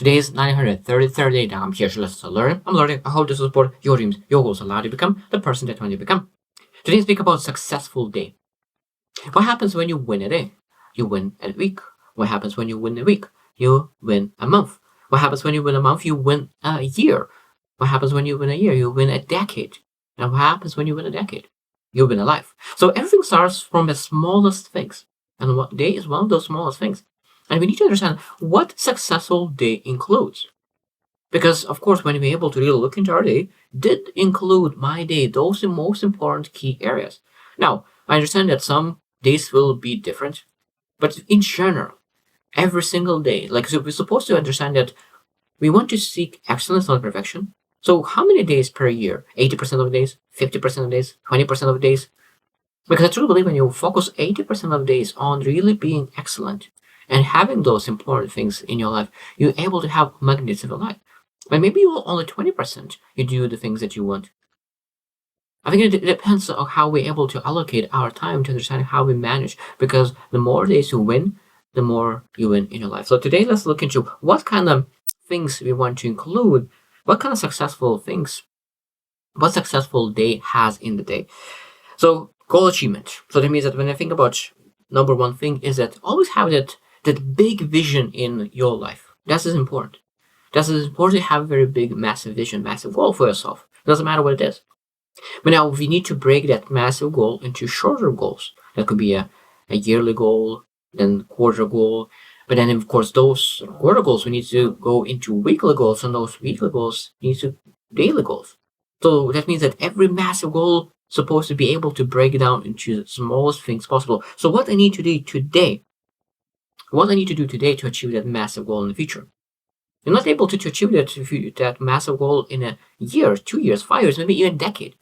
Today is 933rd day. Now I'm here to listen to learn. I'm learning how to support your dreams, your goals, allow you to become the person that you want to become. Today, speak about successful day. What happens when you win a day? You win a week. What happens when you win a week? You win a month. What happens when you win a month? You win a year. What happens when you win a year? You win a decade. And what happens when you win a decade? You win a life. So everything starts from the smallest things. And what day is one of those smallest things. And we need to understand what successful day includes. Because, of course, when we're able to really look into our day, did include my day, those are the most important key areas. Now, I understand that some days will be different, but in general, every single day, so we're supposed to understand that we want to seek excellence, not perfection. So how many days per year? 80% of the days, 50% of the days, 20% of the days? Because I truly believe when you focus 80% of the days on really being excellent and having those important things in your life, you're able to have a magnificent life. And maybe you only 20% you do the things that you want. I think it depends on how we're able to allocate our time to understand how we manage, because the more days you win, the more you win in your life. So today, let's look into what kind of things we want to include, what kind of successful things, what successful day has in the day. So goal achievement. So that means that when I think about number one thing is that always have that big vision in your life. That is important. That is important to have a very big, massive vision, massive goal for yourself. Doesn't matter what it is. But now we need to break that massive goal into shorter goals. That could be a yearly goal, then quarter goal. But then, of course, those quarter goals, we need to go into weekly goals, and those weekly goals need to daily goals. So that means that every massive goal is supposed to be able to break it down into the smallest things possible. So what I need to do today, to achieve that massive goal in the future. You're not able to achieve that massive goal in a year, 2 years, 5 years, maybe even a decade.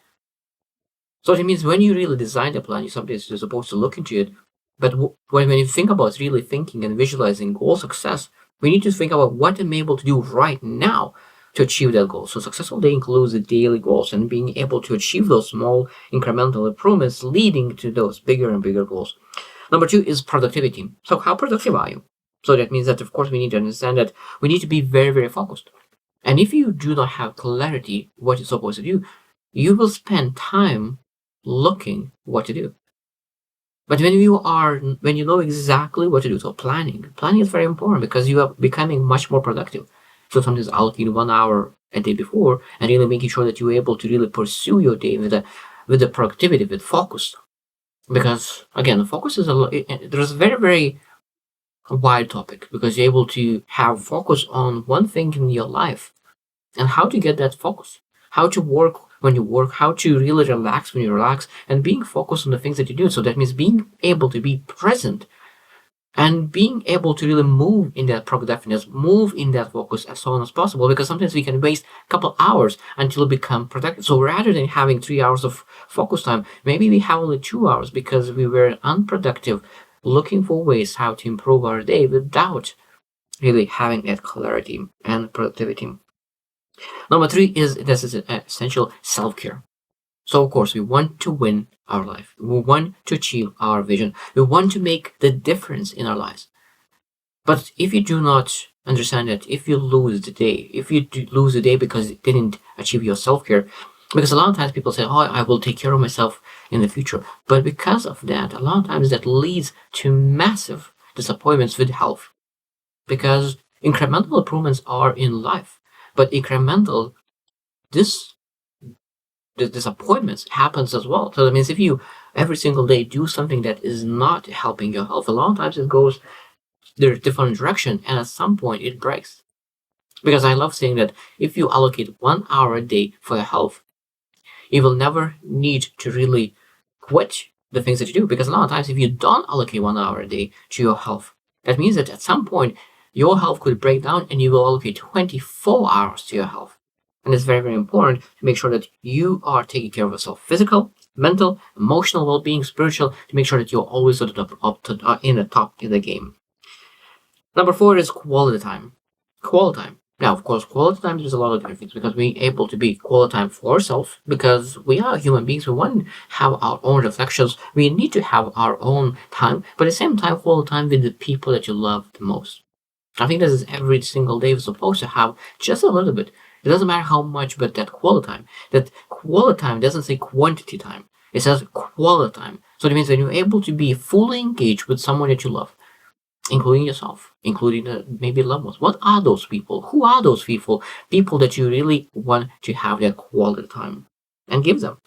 So it means when you really design the plan, you're supposed to look into it. But when you think about really thinking and visualizing goal success, we need to think about what I'm able to do right now to achieve that goal. So successful day includes the daily goals and being able to achieve those small incremental improvements leading to those bigger and bigger goals. Number 2 is productivity. So how productive are you? So that means that, of course, we need to understand that we need to be very, very focused. And if you do not have clarity what you're supposed to do, you will spend time looking what to do. But when you know exactly what to do, so planning is very important because you are becoming much more productive. So sometimes allocate 1 hour a day before and really making sure that you're able to really pursue your day with the productivity, with focus. Because again, focus is there's a very, very wide topic because you're able to have focus on one thing in your life and how to get that focus, how to work when you work, how to really relax when you relax, and being focused on the things that you do. So that means being able to be present and being able to really move in that productiveness, move in that focus as soon as possible, because sometimes we can waste a couple hours until we become productive. So rather than having 3 hours of focus time, maybe we have only 2 hours because we were unproductive, looking for ways how to improve our day without really having that clarity and productivity. Number 3 is this is essential self-care. So of course we want to win our life. We want to achieve our vision. We want to make the difference in our lives. But if you do not understand that, if you lose the day because you didn't achieve your self-care, because a lot of times people say, oh, I will take care of myself in the future. But because of that, a lot of times that leads to massive disappointments with health. Because incremental improvements are in life, but incremental disappointments happens as well. So that means if you every single day do something that is not helping your health, a lot of times it goes there's different direction, and at some point it breaks. Because I love saying that if you allocate 1 hour a day for your health, you will never need to really quit the things that you do. Because a lot of times if you don't allocate 1 hour a day to your health, that means that at some point your health could break down and you will allocate 24 hours to your health. And it's very, very important to make sure that you are taking care of yourself, physical, mental, emotional well-being, spiritual, to make sure that you're always in the top of the game. Number 4 is quality time. Quality time. Now, of course, quality time is a lot of different things because we're able to be quality time for ourselves because we are human beings. We want to have our own reflections. We need to have our own time, but at the same time, quality time with the people that you love the most. I think this is every single day we're supposed to have just a little bit. It doesn't matter how much, but that quality time. That quality time doesn't say quantity time. It says quality time. So it means when you're able to be fully engaged with someone that you love, including yourself, including maybe loved ones. What are those people? Who are those people? People that you really want to have that quality time, and give them,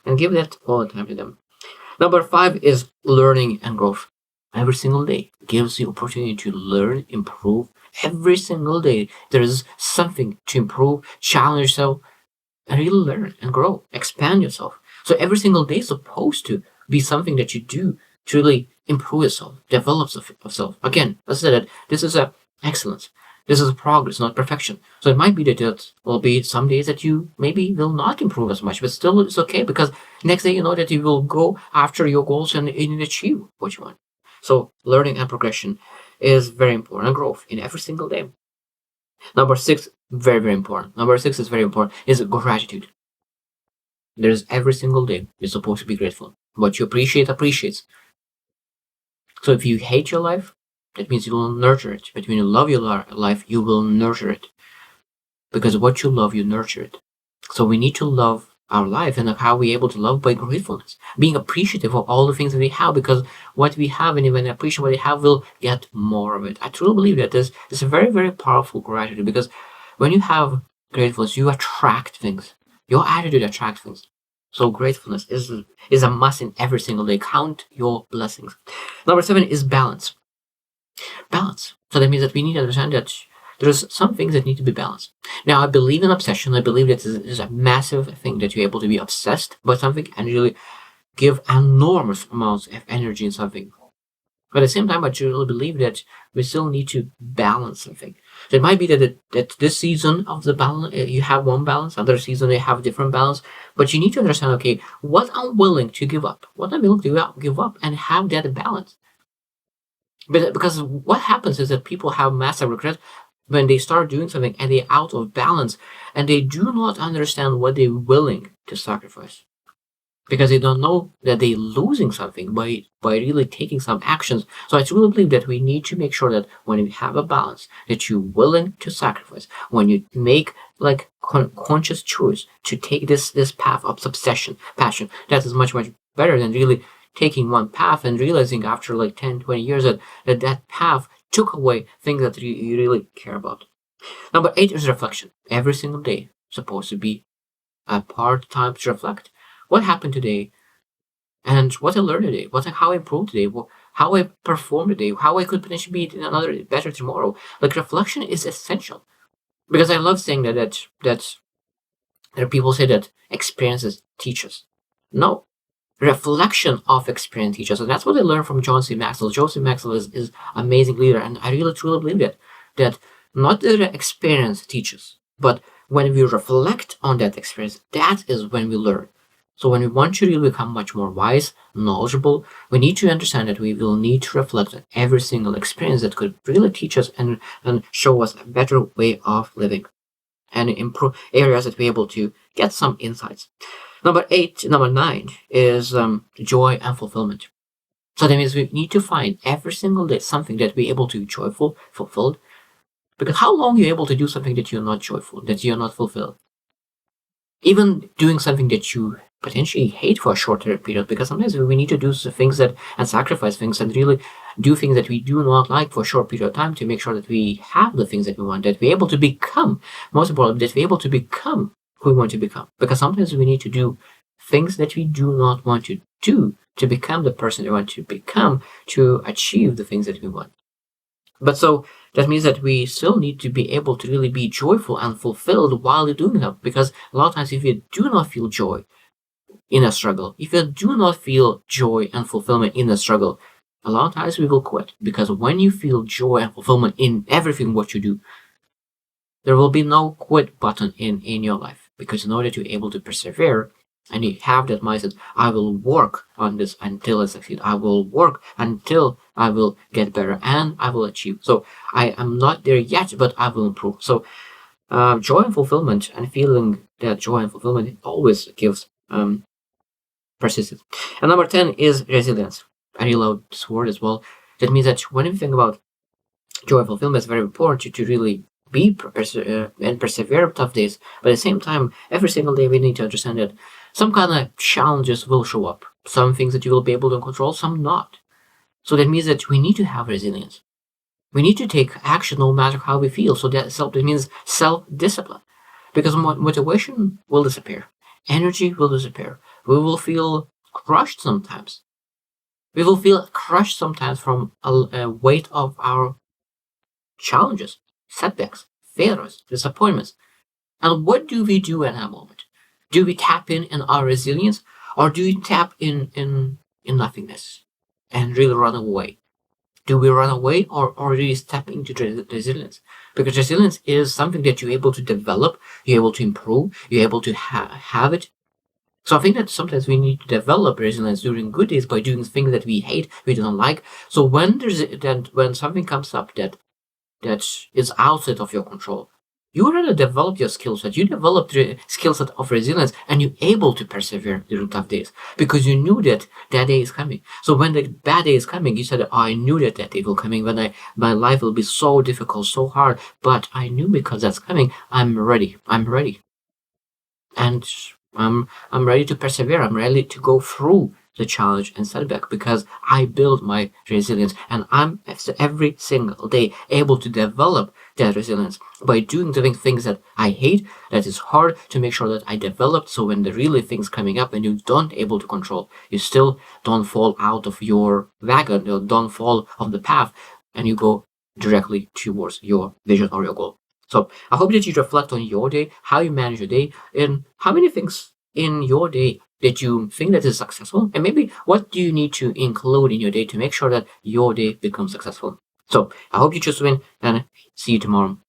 and give that quality time to them. Number 5 is learning and growth. Every single day gives you opportunity to learn, improve. Every single day there is something to improve, challenge yourself, and really learn and grow, expand yourself. So every single day is supposed to be something that you do to really improve yourself, develop yourself. Again, let's say that this is a excellence. This is a progress, not perfection. So it might be that it will be some days that you maybe will not improve as much, but still it's okay, because next day you know that you will go after your goals and achieve what you want. So learning and progression is very important, and growth in every single day. Number 6, very, very important. Number 6 is very important, is gratitude. There's every single day you're supposed to be grateful. What you appreciate appreciates. So if you hate your life, that means you will nurture it. But when you love your life, you will nurture it. Because what you love, you nurture it. So we need to love our life, and how we're able to love by gratefulness, being appreciative of all the things that we have, because what we have, and when we appreciate what we have, we'll get more of it. I truly believe that this is a very, very powerful gratitude, because when you have gratefulness, you attract things. Your attitude attracts things. So gratefulness is a must in every single day. Count your blessings. Number 7 is balance. Balance. So that means that we need to understand that there's some things that need to be balanced. Now, I believe in obsession. I believe that this is a massive thing, that you're able to be obsessed by something and really give enormous amounts of energy in something. But at the same time, I truly believe that we still need to balance something. So it might be that this season of the balance, you have one balance, other season you have a different balance. But you need to understand, okay, what I'm willing to give up, what I'm willing to give up, and have that balance. But because what happens is that people have massive regret when they start doing something and they're out of balance, and they do not understand what they're willing to sacrifice, because they don't know that they're losing something by really taking some actions. So I truly believe that we need to make sure that when you have a balance, that you're willing to sacrifice, when you make like conscious choice to take this path of obsession, passion, that is much better than really taking one path and realizing after like 10-20 years that path took away things that you really care about. Number 8 is reflection. Every single day supposed to be a part time to reflect. What happened today, and what I learned today, how I improved today, how I performed today, how I could potentially be another better tomorrow. Like reflection is essential, because I love saying that there are people say that experiences teach us. No, reflection of experience teaches us. And that's what I learned from John C. Maxwell. John C. Maxwell is amazing leader, and I really truly believe that not the experience teaches, but when we reflect on that experience, that is when we learn. So when we want to really become much more wise, knowledgeable, we need to understand that we will need to reflect on every single experience that could really teach us and show us a better way of living, and improve areas that we're able to get some insights. Number 9 is joy and fulfillment. So that means we need to find every single day something that we're able to be joyful, fulfilled. Because how long are you able to do something that you're not joyful, that you're not fulfilled? Even doing something that you potentially hate for a shorter period, because sometimes we need to do things that and sacrifice things and really do things that we do not like for a short period of time to make sure that we have the things that we want, that we're able to become, most importantly, that we're able to become who we want to become. Because sometimes we need to do things that we do not want to do to become the person we want to become, to achieve the things that we want. But so that means that we still need to be able to really be joyful and fulfilled while you're doing that. Because a lot of times, if you do not feel joy in a struggle, if you do not feel joy and fulfillment in a struggle, a lot of times we will quit. Because when you feel joy and fulfillment in everything what you do, there will be no quit button in your life. Because in order to be able to persevere, and you have that mindset, I will work on this until I succeed. I will work until I will get better, and I will achieve. So I am not there yet, but I will improve. So joy and fulfillment, and feeling that joy and fulfillment always gives persistence. And number 10 is resilience. I really love this word as well. That means that when you think about joy fulfillment is very important to really be and persevere tough days. But at the same time, every single day we need to understand that some kind of challenges will show up. Some things that you will be able to control, some not. So that means that we need to have resilience. We need to take action no matter how we feel. So that means self-discipline. Because motivation will disappear. Energy will disappear. We will feel crushed sometimes. We will feel crushed sometimes from a weight of our challenges, setbacks, failures, disappointments. And what do we do in that moment? Do we tap in our resilience, or do we tap in nothingness and really run away? Do we run away, or really step into resilience? Because resilience is something that you're able to develop, you're able to improve, you're able to have it. So I think that sometimes we need to develop resilience during good days by doing things that we hate, we don't like. So when something comes up that is outside of your control, you already developed your skill set. You developed the skill set of resilience, and you're able to persevere during tough days because you knew that that day is coming. So when the bad day is coming, you said, "I knew that that day will coming. When my life will be so difficult, so hard, but I knew because that's coming. I'm ready. I'm ready, and I'm ready to persevere. I'm ready to go through the challenge and setback because I build my resilience, and I'm every single day able to develop that resilience by doing the things that I hate, that is hard, to make sure that I develop. So when the really things coming up and you don't able to control, you still don't fall out of your wagon, you don't fall off the path, and you go directly towards your vision or your goal. So I hope that you reflect on your day, how you manage your day, and how many things in your day that you think that is successful, and maybe what do you need to include in your day to make sure that your day becomes successful. So I hope you choose to win, and see you tomorrow.